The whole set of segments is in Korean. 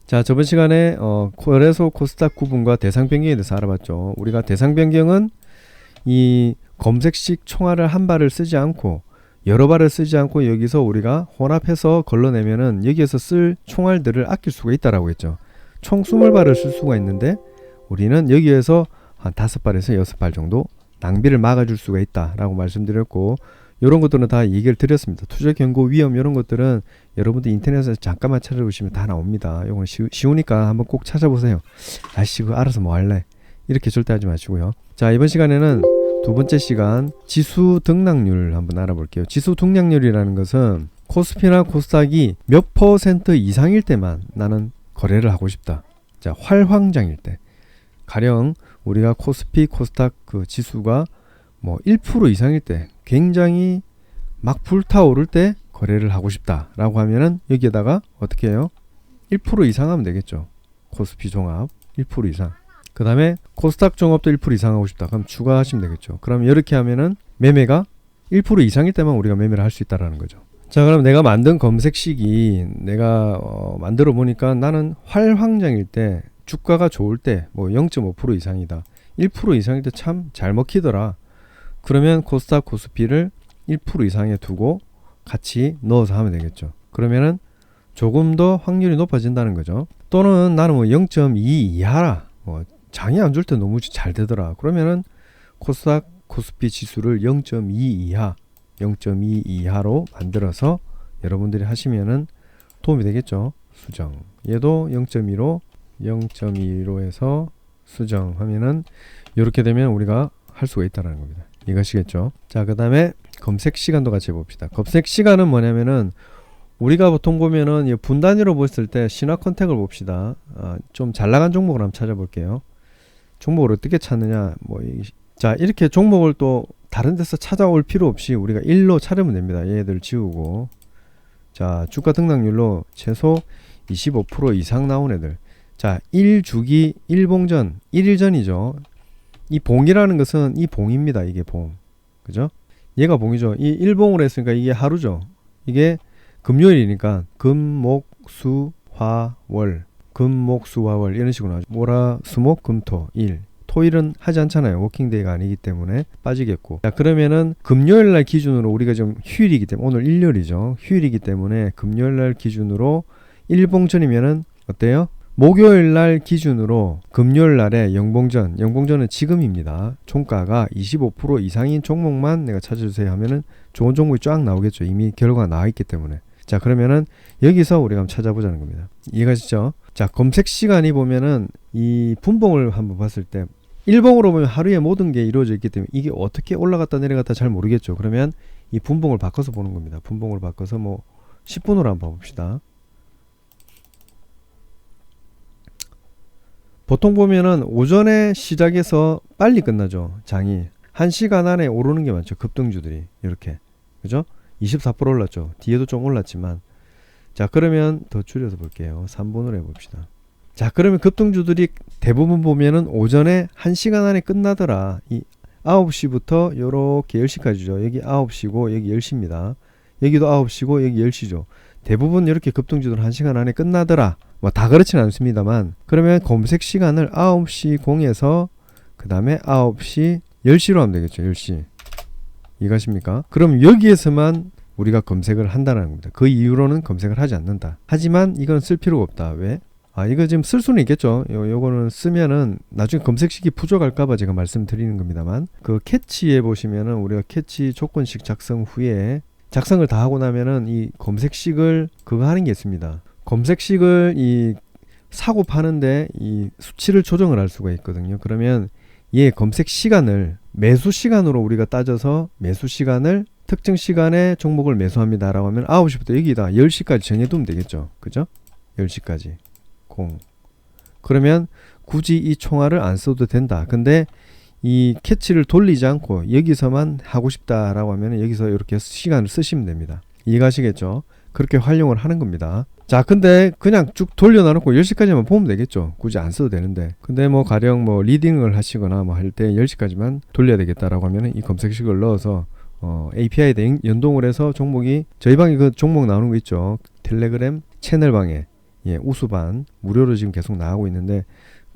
자, 저번 시간에 거래소 코스닥 구분과 대상 변경에 대해서 알아봤죠. 우리가 대상 변경은 이 검색식 총알을 한 발을 쓰지 않고 여러 발을 쓰지 않고 여기서 우리가 혼합해서 걸러내면은 여기에서 쓸 총알들을 아낄 수가 있다라고 했죠. 총 20발을 쓸 수가 있는데 우리는 여기에서 한 5발에서 6발 정도 낭비를 막아줄 수가 있다라고 말씀드렸고, 이런 것들은 다 얘기를 드렸습니다. 투자 경고 위험 이런 것들은 여러분들 인터넷에서 잠깐만 찾아보시면 다 나옵니다. 이건 쉬우니까 한번 꼭 찾아보세요. 아씨 그거 알아서 뭐 할래, 이렇게 절대 하지 마시고요. 자, 이번 시간에는 두 번째 시간 지수 등락률 한번 알아볼게요. 지수 등락률이라는 것은 코스피나 코스닥이 몇 퍼센트 이상일 때만 나는 거래를 하고 싶다. 자, 활황장일 때, 가령 우리가 코스피 코스닥 그 지수가 뭐 1% 이상일 때, 굉장히 막 불타오를 때 거래를 하고 싶다 라고 하면은 여기에다가 어떻게 해요? 1% 이상 하면 되겠죠. 코스피 종합 1% 이상, 그 다음에 코스닥 종합도 1% 이상 하고 싶다, 그럼 추가하시면 되겠죠. 그럼 이렇게 하면은 매매가 1% 이상일 때만 우리가 매매를 할 수 있다라는 거죠. 자, 그럼 내가 만든 검색식이 내가 만들어 보니까 나는 활황장일 때, 주가가 좋을 때 뭐 0.5% 이상이다, 1% 이상일 때 참 잘 먹히더라. 그러면 코스닥 코스피를 1% 이상에 두고 같이 넣어서 하면 되겠죠. 그러면은 조금 더 확률이 높아진다는 거죠. 또는 나는 뭐 0.2 이하라, 뭐 장이 안 좋을 때 너무 잘 되더라, 그러면은 코스닥 코스피 지수를 0.2 이하 0.2 이하로 만들어서 여러분들이 하시면은 도움이 되겠죠. 수정, 얘도 0.2로 0.2로 해서 수정하면은 이렇게 되면 우리가 할 수가 있다는 겁니다. 이해가시겠죠? 자, 그 다음에 검색 시간도 같이 해봅시다. 검색 시간은 뭐냐면은 우리가 보통 보면은 이 분 단위로 봤을 때 신화 컨택을 봅시다. 좀 잘 나간 종목을 한번 찾아볼게요. 종목을 어떻게 찾느냐, 자, 이렇게 종목을 또 다른 데서 찾아올 필요 없이 우리가 1로 찾으면 됩니다. 얘들 지우고, 자, 주가 등락률로 최소 25% 이상 나온 애들. 자, 1주기 1봉전 1일 전이죠. 이 봉이라는 것은 이 봉입니다. 이게 봉, 그죠? 얘가 봉이죠. 이 1봉으로 했으니까 이게 하루죠. 이게 금요일이니까 금, 목, 수, 화, 월, 금, 목, 수, 화, 월 이런 식으로 나오죠. 모라, 수, 목, 금, 토, 일. 토일은 하지 않잖아요. 워킹데이가 아니기 때문에 빠지겠고. 자, 그러면은 금요일날 기준으로 우리가 좀 휴일이기 때문에, 오늘 일요일이죠. 휴일이기 때문에 금요일날 기준으로 1봉전이면은 어때요? 목요일날 기준으로 금요일날에 영봉전, 영봉전은 지금입니다. 종가가 25% 이상인 종목만 내가 찾아주세요 하면은 좋은 종목이 쫙 나오겠죠. 이미 결과가 나와있기 때문에. 자, 그러면은 여기서 우리가 한번 찾아보자는 겁니다. 이해가시죠? 자, 검색 시간이 보면은 이 분봉을 한번 봤을 때 1봉으로 보면 하루에 모든 게 이루어져 있기 때문에 이게 어떻게 올라갔다 내려갔다 잘 모르겠죠. 그러면 이 분봉을 바꿔서 보는 겁니다. 분봉을 바꿔서 뭐 10분으로 한번 봐봅시다. 보통 보면은 오전에 시작해서 빨리 끝나죠. 장이 1시간 안에 오르는 게 많죠. 급등주들이 이렇게, 그죠? 24% 올랐죠. 뒤에도 좀 올랐지만. 자, 그러면 더 줄여서 볼게요. 3분으로 해봅시다. 자, 그러면 급등주들이 대부분 보면은 오전에 1시간 안에 끝나더라. 이 9시부터 요렇게 10시까지죠. 여기 9시고 여기 10시입니다. 여기도 9시고 여기 10시죠. 대부분 이렇게 급등주들은 1시간 안에 끝나더라. 뭐 다 그렇지는 않습니다만, 그러면 검색 시간을 9시 0에서 그 다음에 9시 10시로 하면 되겠죠. 10시. 이해가십니까? 그럼 여기에서만 우리가 검색을 한다는 겁니다. 그 이후로는 검색을 하지 않는다. 하지만 이건 쓸 필요가 없다. 왜? 이거 지금 쓸 수는 있겠죠. 요거는 쓰면은 나중에 검색식이 부족할까봐 제가 말씀드리는 겁니다만, 그 캐치에 보시면은 우리가 캐치 조건식 작성 후에 작성을 다 하고 나면은 이 검색식을 그거 하는 게 있습니다. 검색식을 이 사고 파는데 이 수치를 조정을 할 수가 있거든요. 그러면 얘 검색 시간을 매수 시간으로 우리가 따져서 매수 시간을 특정 시간에 종목을 매수합니다 라고 하면 9시부터 여기다 10시까지 정해두면 되겠죠. 그죠? 10시까지 0. 그러면 굳이 이 총알을 안 써도 된다. 근데 이 캐치를 돌리지 않고 여기서만 하고 싶다라고 하면 여기서 이렇게 시간을 쓰시면 됩니다. 이해가시겠죠? 그렇게 활용을 하는 겁니다. 자, 근데 그냥 쭉 돌려놔놓고 10시까지만 보면 되겠죠. 굳이 안 써도 되는데. 근데 뭐 가령 뭐 리딩을 하시거나 뭐 할 때 10시까지만 돌려야 되겠다라고 하면은 이 검색식을 넣어서 API에 연동을 해서 종목이, 저희 방에 그 종목 나오는 거 있죠. 텔레그램 채널 방에 예, 우수반 무료로 지금 계속 나가고 있는데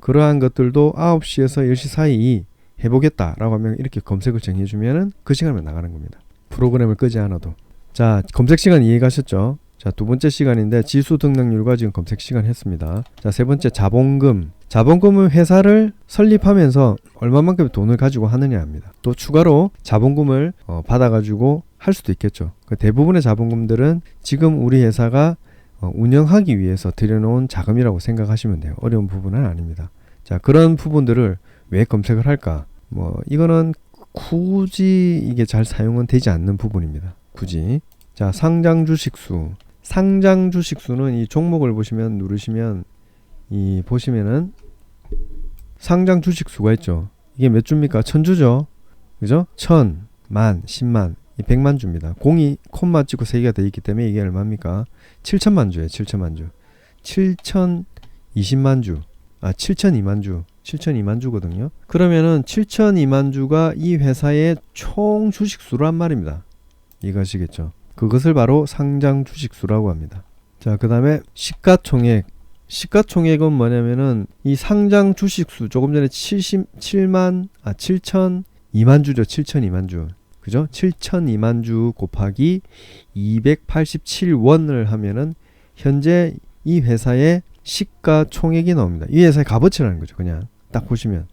그러한 것들도 9시에서 10시 사이 해보겠다라고 하면 이렇게 검색을 정해주면은 그 시간에 나가는 겁니다. 프로그램을 끄지 않아도. 자, 검색 시간 이해가셨죠? 자, 두 번째 시간인데 지수 등락률과 지금 검색 시간 했습니다. 자, 세 번째 자본금. 자본금은 회사를 설립하면서 얼마만큼 돈을 가지고 하느냐 합니다. 또 추가로 자본금을 받아가지고 할 수도 있겠죠. 그 대부분의 자본금들은 지금 우리 회사가 운영하기 위해서 들여놓은 자금이라고 생각하시면 돼요. 어려운 부분은 아닙니다. 자, 그런 부분들을 왜 검색을 할까? 이거는 굳이 이게 잘 사용은 되지 않는 부분입니다. 굳이. 자, 상장 주식수. 상장 주식수는 이 종목을 보시면 누르시면 이 보시면은 상장 주식수가 있죠. 이게 몇 주입니까? 1000주죠. 그죠? 1000, 만, 10만, 이 100만 주입니다. 공이 콤마 찍고 3개가 돼 있기 때문에 이게 얼마입니까? 7천만 주예요. 7천만 주. 7020만 주. 7002만 주. 7002만 주거든요. 그러면은 7002만 주가 이 회사의 총 주식수란 말입니다. 이것이겠죠. 그것을 바로 상장 주식수라고 합니다. 자, 그 다음에 시가총액. 시가총액은 뭐냐면은 이 상장 주식수 조금 전에 7002만 주죠. 7002만 주. 그죠? 7002만 주 곱하기 287원을 하면은 현재 이 회사의 시가총액이 나옵니다. 이 회사의 값어치라는 거죠. 그냥 딱 보시면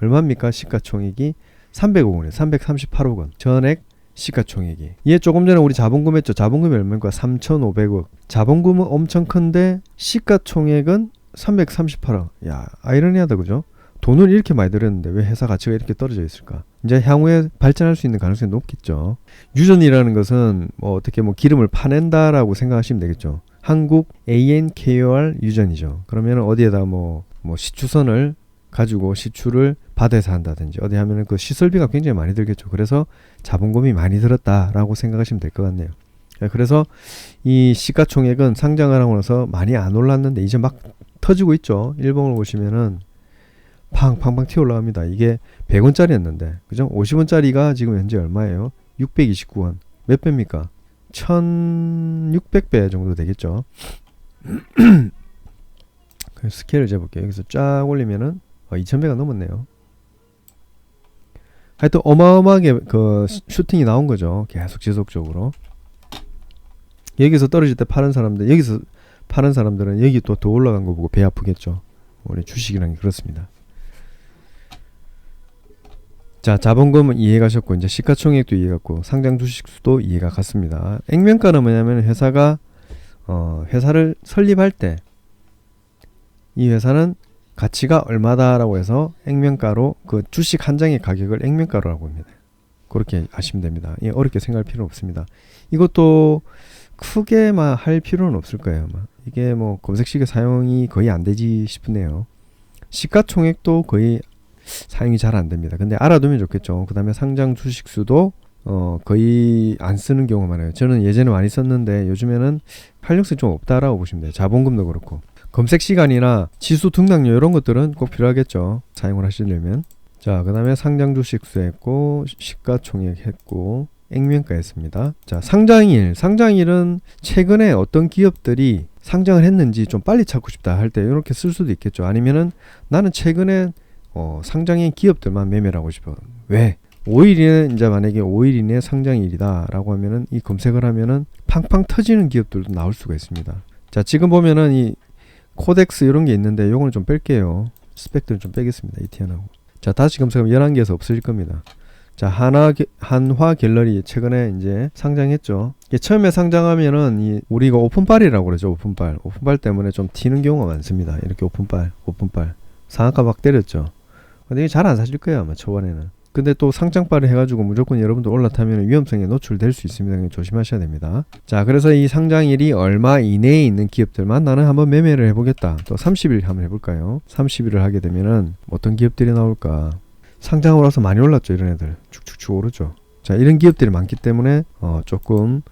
얼마입니까? 시가총액이 300억 원이에요. 338억 원. 전액 시가총액이. 얘 조금 전에 우리 자본금 했죠. 자본금이 얼마입니까? 3,500억. 자본금은 엄청 큰데 시가총액은 338억. 야, 아이러니하다, 그죠? 돈을 이렇게 많이 들였는데 왜 회사 가치가 이렇게 떨어져 있을까? 이제 향후에 발전할 수 있는 가능성이 높겠죠. 유전이라는 것은 어떻게 기름을 파낸다라고 생각하시면 되겠죠. 한국 ANKOR 유전이죠. 그러면 어디에다 시추선을 가지고 시추를 바다에서 한다든지 어디 하면은 그 시설비가 굉장히 많이 들겠죠. 그래서 자본금이 많이 들었다라고 생각하시면 될 것 같네요. 그래서 이 시가총액은 상장을 하고 나서 많이 안 올랐는데 이제 막 터지고 있죠. 일봉을 보시면은 팡팡팡 튀어 올라갑니다. 이게 100원짜리였는데 그죠? 50원짜리가 지금 현재 얼마예요? 629원. 몇 배입니까? 1600배 정도 되겠죠. 스케일을 재볼게요. 여기서 쫙 올리면은 2000배가 넘었네요. 하여튼 어마어마하게 그 슈팅이 나온 거죠. 계속 지속적으로. 여기서 떨어질 때 파는 사람들, 여기서 파는 사람들은 여기 또 더 올라간 거 보고 배 아프겠죠. 우리 주식이라는 게 그렇습니다. 자, 자본금은 이해가셨고 이제 시가총액도 이해갔고 상장 주식수도 이해가 갔습니다. 액면가는 뭐냐면 회사가 회사를 설립할 때 이 회사는 가치가 얼마다라고 해서 액면가로 그 주식 한 장의 가격을 액면가로라고 합니다. 그렇게 아시면 됩니다. 어렵게 생각할 필요는 없습니다. 이것도 크게 할 필요는 없을 거예요. 이게 검색식의 사용이 거의 안 되지 싶네요. 시가총액도 거의 사용이 잘 안 됩니다. 근데 알아두면 좋겠죠. 그 다음에 상장 주식수도 거의 안 쓰는 경우가 많아요. 저는 예전에 많이 썼는데 요즘에는 활용성이 좀 없다라고 보시면 돼요. 자본금도 그렇고. 검색 시간이나 지수 등락률 이런 것들은 꼭 필요하겠죠. 사용을 하시려면. 자, 그 다음에 상장 주식수 했고 시가총액 했고 액면가 했습니다. 자, 상장일. 상장일은 최근에 어떤 기업들이 상장을 했는지 좀 빨리 찾고 싶다 할 때 이렇게 쓸 수도 있겠죠. 아니면은 나는 최근에 상장인 기업들만 매매를 하고 싶어. 왜? 5일이네, 이제 만약에 5일 이내 상장일이다 라고 하면은 이 검색을 하면은 팡팡 터지는 기업들도 나올 수가 있습니다. 자, 지금 보면은 이 코덱스 이런 게 있는데 요거는 좀 뺄게요. 스펙들은 좀 빼겠습니다. ETN하고. 자, 다시 검색하면 11개에서 없어질 겁니다. 자, 한화 갤러리 최근에 이제 상장했죠. 처음에 상장하면은 우리가 오픈빨이라고 그러죠. 오픈빨 때문에 좀 튀는 경우가 많습니다. 이렇게 오픈빨. 상한가 막 때렸죠. 근데 이게 잘 안 사실 거예요, 아마 초반에는. 근데 또 상장빨을 해가지고 무조건 여러분들 올라타면 위험성에 노출될 수 있습니다. 조심하셔야 됩니다. 자, 그래서 이 상장일이 얼마 이내에 있는 기업들만 나는 한번 매매를 해보겠다. 또 30일 한번 해볼까요? 30일을 하게 되면은 어떤 기업들이 나올까? 상장하고 나서 많이 올랐죠, 이런 애들. 쭉쭉쭉 오르죠. 자, 이런 기업들이 많기 때문에 조금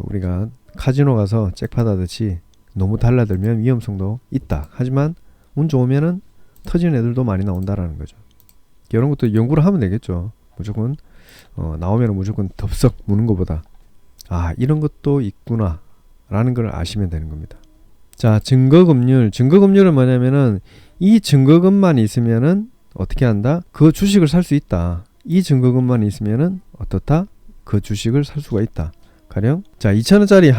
우리가 카지노 가서 잭팟 하듯이 너무 달라들면 위험성도 있다. 하지만 운 좋으면은 터지는 애들도 많이 나온다라는 거죠. 이런 것도 연구를 하면 되겠죠. 무조건 나오면 무조건 덥석 무는 것보다 이런 것도 있구나 라는 걸 아시면 되는 겁니다. 자, 증거금률. 증거금률은 뭐냐면은 이 증거금만 있으면은 어떻게 한다? 그 주식을 살 수 있다. 이 증거금만 있으면은 어떻다? 그 주식을 살 수가 있다. 가령 자, 2,000원짜리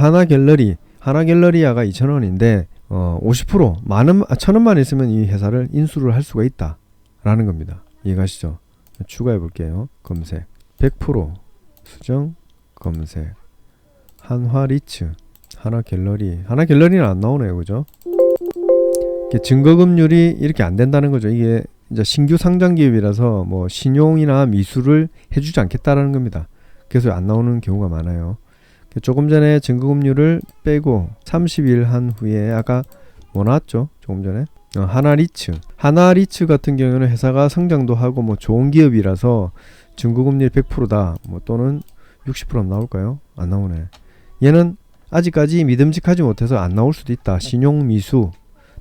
하나갤러리아가 2,000원인데 50% 1,000원만 있으면 이 회사를 인수를 할 수가 있다 라는 겁니다. 이해가시죠? 추가해 볼게요. 검색 100% 수정 검색 한화리츠 하나갤러리는 안 나오네요. 그죠? 증거금률이 이렇게 안 된다는 거죠. 이게 이제 신규 상장 기업이라서 뭐 신용이나 미수를 해주지 않겠다라는 겁니다. 그래서 안 나오는 경우가 많아요. 조금 전에 증거금률을 빼고 30일 한 후에 아까 뭐 나왔죠? 조금 전에 하나리츠 같은 경우는 회사가 성장도 하고 뭐 좋은 기업이라서 증거금률 100%다 뭐 또는 60% 나올까요? 안 나오네. 얘는 아직까지 믿음직하지 못해서 안 나올 수도 있다. 신용 미수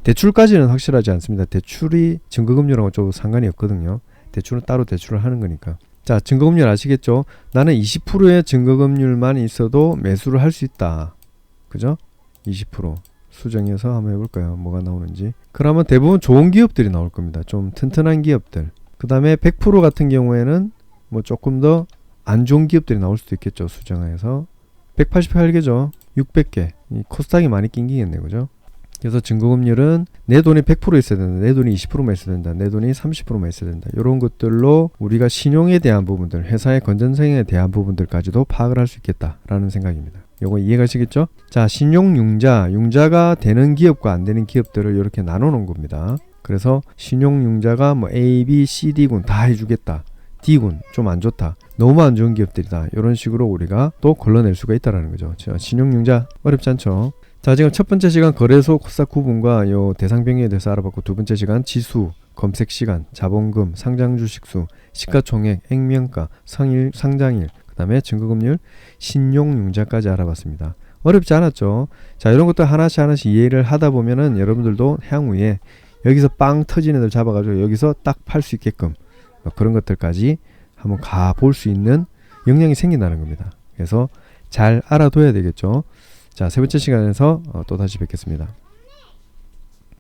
대출까지는 확실하지 않습니다. 대출이 증거금률하고 좀 상관이 없거든요. 대출은 따로 대출을 하는 거니까. 자, 증거금률 아시겠죠? 나는 20%의 증거금률만 있어도 매수를 할 수 있다. 그죠? 20% 수정해서 한번 해볼까요? 뭐가 나오는지. 그러면 대부분 좋은 기업들이 나올 겁니다. 좀 튼튼한 기업들. 그 다음에 100% 같은 경우에는 뭐 조금 더 안 좋은 기업들이 나올 수도 있겠죠. 수정해서 188개죠. 600개. 이 코스닥이 많이 낑기겠네. 그죠? 그래서 증거금률은 내 돈이 100% 있어야 된다. 내 돈이 20%만 있어야 된다. 내 돈이 30%만 있어야 된다. 이런 것들로 우리가 신용에 대한 부분들, 회사의 건전성에 대한 부분들까지도 파악을 할 수 있겠다라는 생각입니다. 요거 이해가시겠죠? 자, 신용융자가 되는 기업과 안 되는 기업들을 이렇게 나눠 놓은 겁니다. 그래서 신용융자가 뭐 A, B, C, D군 다 해주겠다. D군 좀 안 좋다. 너무 안 좋은 기업들이다. 이런 식으로 우리가 또 걸러낼 수가 있다라는 거죠. 신용융자 어렵지 않죠? 자, 지금 첫 번째 시간 거래소 코스닥 구분과 요 대상 변경에 대해서 알아봤고, 두 번째 시간 지수, 검색 시간, 자본금, 상장 주식수, 시가총액, 액면가, 상장일, 그 다음에 증거금률, 신용융자까지 알아봤습니다. 어렵지 않았죠? 자, 이런 것도 하나씩 이해를 하다 보면은 여러분들도 향후에 여기서 빵 터지는 애들 잡아가지고 여기서 딱 팔 수 있게끔 그런 것들까지 한번 가볼 수 있는 역량이 생긴다는 겁니다. 그래서 잘 알아둬야 되겠죠. 자, 세 번째 시간에서 또 다시 뵙겠습니다.